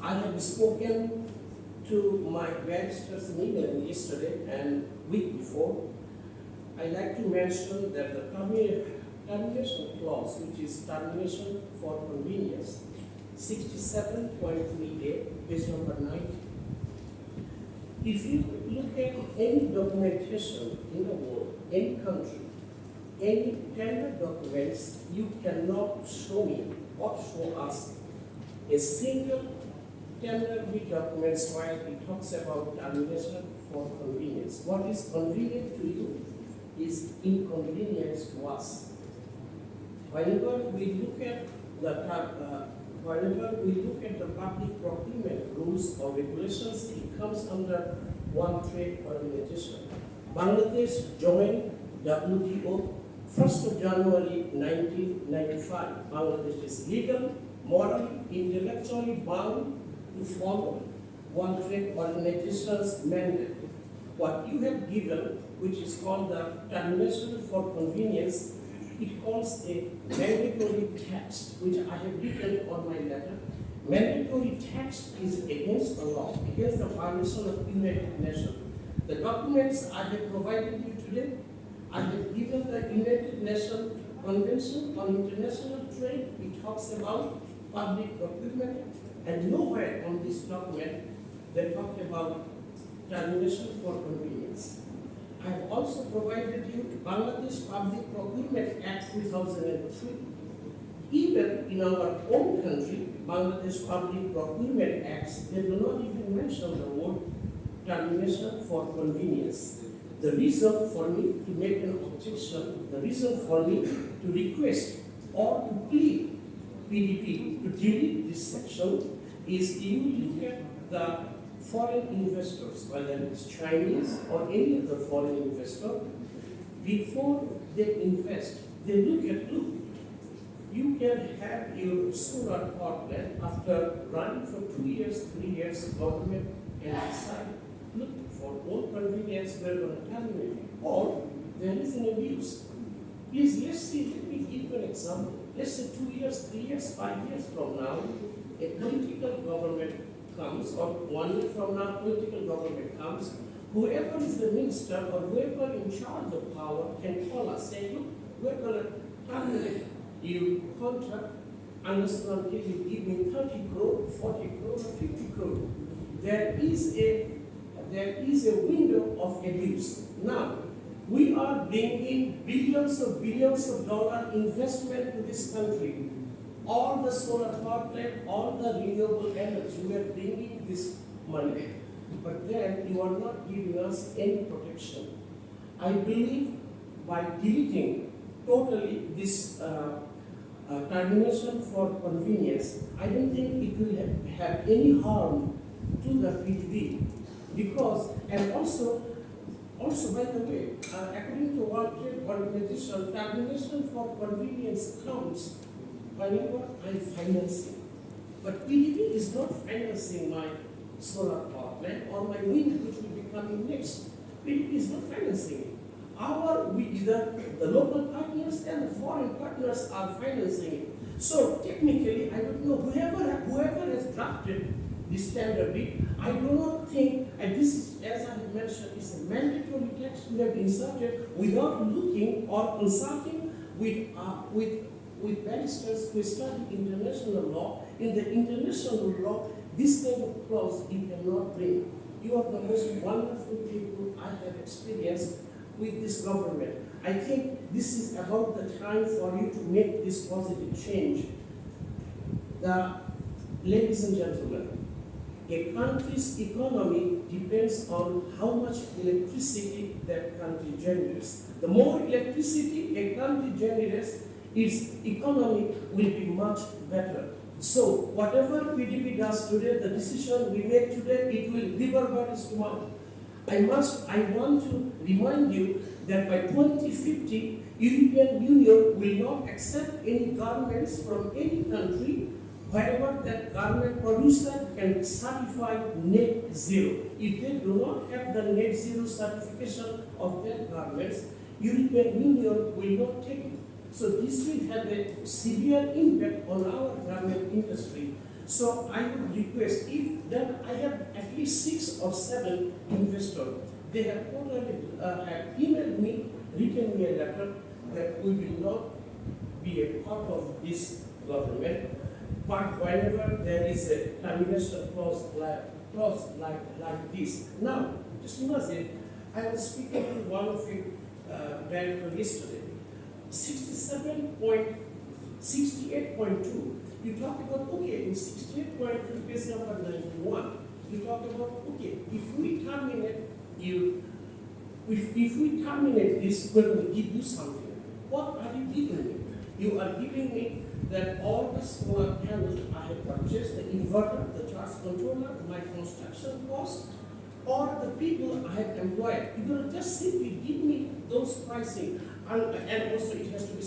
I have spoken to my barristers in England yesterday and week before. I like to mention that the termination clause, which is termination for convenience, 67.3A, page number 9. If you look at any documentation in the world, any country, any tender documents, you cannot show me or show us a single tender bid documents where it talks about termination for convenience. What is convenient to you is inconvenience to us. Whenever we look at the public procurement rules or regulations, it comes under one trade organization. Bangladesh joined WTO 1st of January 1995. Bangladesh is legal, morally, intellectually bound to follow one trade organization's mandate. What you have given, which is called the termination for convenience, it calls a mandatory text, which I have written on my letter. Mandatory text is against the law, against the violation of United Nations. The documents I have provided you today, I have given the United Nations Convention on International Trade. It talks about public procurement, and nowhere on this document they talk about termination for convenience. I have also provided you Bangladesh Public Procurement Act 2003. Even in our own country, Bangladesh Public Procurement Acts, they do not even mention the word termination for convenience. The reason for me to make an objection, the reason for me to request or to plead PDP to delete this section is you look at the foreign investors, whether it's Chinese or any other foreign investor, before they invest, they look, you can have your solar power plant after running for 2 years, 3 years, government can decide, look, for all convenience, we're going to terminate it. Or there is an abuse. Please, let me give you an example. Let's say 2 years, 3 years, 5 years from now, a political government comes, or 1 year from now, political government comes, whoever is the minister or whoever in charge of power can call us, say, look, we're going to terminate you contract unless until you give me 30 crore, 40 crore, 50 crore. There is a window of abuse. Now, we are bringing billions of dollar investment to this country. All the solar power plant, all the renewable energy, we are bringing this money. But then you are not giving us any protection. I believe by deleting totally this termination for convenience, I don't think it will have any harm to the PDB. Because, and also by the way, according to World Trade Organization, termination for convenience comes whenever I'm financing. But PDB is not financing my solar power plant or my wind, which will be coming next. PDB is not financing it. Either the local partners and the foreign partners are financing it. So technically, I don't know, whoever has drafted this standard bid, I do not think, and this is, as I have mentioned, is a mandatory text we have inserted without looking or consulting with barristers who study international law. In the international law, this kind of clause you cannot bring. You are the most wonderful people I have experienced with this government. I think this is about the time for you to make this positive change. Ladies and gentlemen, a country's economy depends on how much electricity that country generates. The more electricity a country generates, its economy will be much better. So whatever PDB does today, the decision we make today, it will reverberate tomorrow. I want to remind you that by 2050, European Union will not accept any garments from any country wherever that garment producer can certify net zero. If they do not have the net zero certification of their garments, European Union will not take it. So this will have a severe impact on our garment industry. So I would request, if then I have at least 6 or 7 investors, they have already have emailed me, written me a letter that we will not be a part of this government, but whenever there is a termination clause like this. Now, just imagine, I was speaking to one of you director yesterday. 68.2. You talk about, okay, in 68.2, page number 91, you talk about, okay, if we terminate this, we're going to give you something. What are you giving me? You are giving me that all the solar panels I have purchased, the inverter, the charge controller, my construction cost, or the people I have employed. You're going to just simply give me those pricing, and also it has to be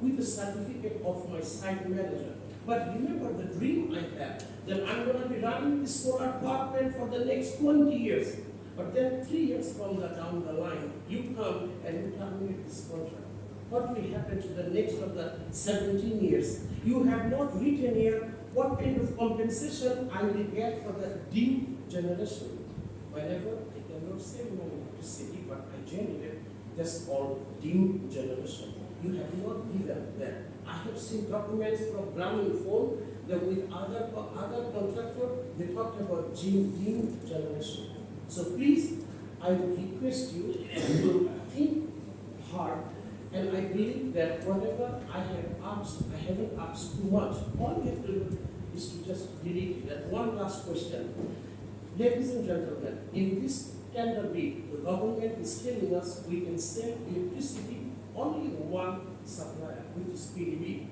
with the certificate of my site manager. But remember the dream I have, that I'm going to be running this solar power plant for the next 20 years. But then 3 years from down the line, you come and you terminate this contract. What will happen to the next of the 17 years? You have not written here what kind of compensation I will get for the dim generation. Whenever I cannot save money to city, but I generate, that's called dim generation. You have not given that. I have seen documents from Grameenphone that with other contractor, they talked about dim generation. So please, I would request you to think hard, and I believe that whatever I have asked, I haven't asked too much. All we have to do is to just delete it. And one last question. Ladies and gentlemen, in this tender bid, the government is telling us we can sell electricity only one supplier, which is PDB.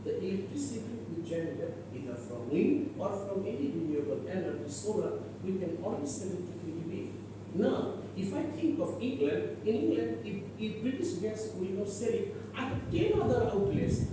The electricity we generate either from wind or from any renewable energy, solar, we can only sell it to PDB. Now, if I think of England, in England, if British gas will not sell it, I have 10 other outlets.